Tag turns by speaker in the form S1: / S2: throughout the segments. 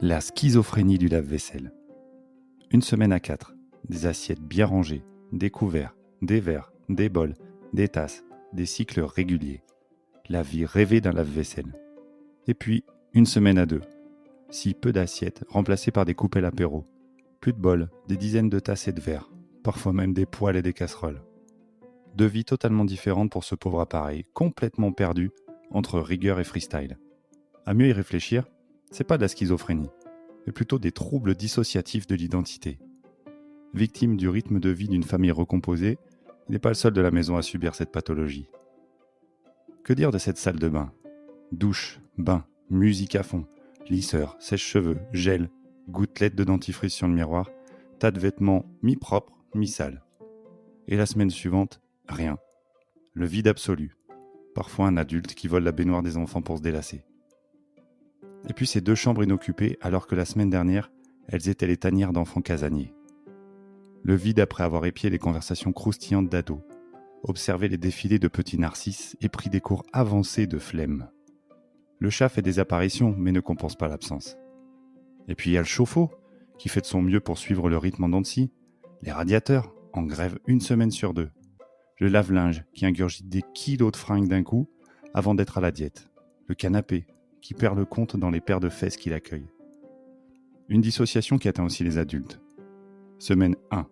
S1: La schizophrénie du lave-vaisselle. Une semaine à 4, des assiettes bien rangées, des couverts, des verres, des bols, des tasses, des cycles réguliers. La vie rêvée d'un lave-vaisselle. Et puis, une semaine à 2, si peu d'assiettes remplacées par des coupelles apéro. Plus de bols, des dizaines de tasses et de verres, parfois même des poêles et des casseroles. 2 vies totalement différentes pour ce pauvre appareil, complètement perdu entre rigueur et freestyle. À mieux y réfléchir, c'est pas de la schizophrénie, mais plutôt des troubles dissociatifs de l'identité. Victime du rythme de vie d'une famille recomposée, il n'est pas le seul de la maison à subir cette pathologie. Que dire de cette salle de bain ? Douche, bain, musique à fond, lisseur, sèche-cheveux, gel, gouttelettes de dentifrice sur le miroir, tas de vêtements mi-propres, mi-sales. Et la semaine suivante, rien. Le vide absolu. Parfois un adulte qui vole la baignoire des enfants pour se délasser. Et puis ces 2 chambres inoccupées alors que la semaine dernière, elles étaient les tanières d'enfants casaniers. Le vide après avoir épié les conversations croustillantes d'ados, observé les défilés de petits narcisses et pris des cours avancés de flemme. Le chat fait des apparitions mais ne compense pas l'absence. Et puis il y a le chauffe-eau qui fait de son mieux pour suivre le rythme en dents de scie, les radiateurs en grève 1 semaine sur 2, le lave-linge qui ingurgite des kilos de fringues d'un coup avant d'être à la diète, le canapé qui perd le compte dans les paires de fesses qu'il accueille. Une dissociation qui atteint aussi les adultes. Semaine 1.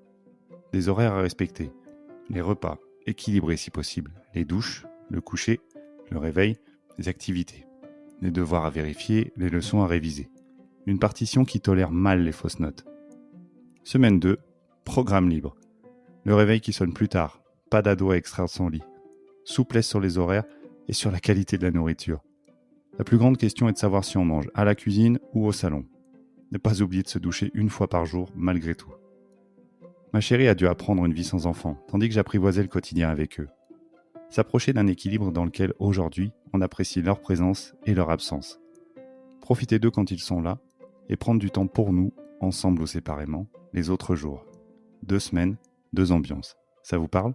S1: Des horaires à respecter. Les repas, équilibrés si possible. Les douches, le coucher, le réveil, les activités. Les devoirs à vérifier, les leçons à réviser. Une partition qui tolère mal les fausses notes. Semaine 2. Programme libre. Le réveil qui sonne plus tard. Pas d'ado à extraire de son lit. Souplesse sur les horaires et sur la qualité de la nourriture. La plus grande question est de savoir si on mange à la cuisine ou au salon. Ne pas oublier de se doucher 1 fois par jour, malgré tout. Ma chérie a dû apprendre une vie sans enfants, tandis que j'apprivoisais le quotidien avec eux. S'approcher d'un équilibre dans lequel, aujourd'hui, on apprécie leur présence et leur absence. Profiter d'eux quand ils sont là, et prendre du temps pour nous, ensemble ou séparément, les autres jours. 2 semaines, 2 ambiances. Ça vous parle ?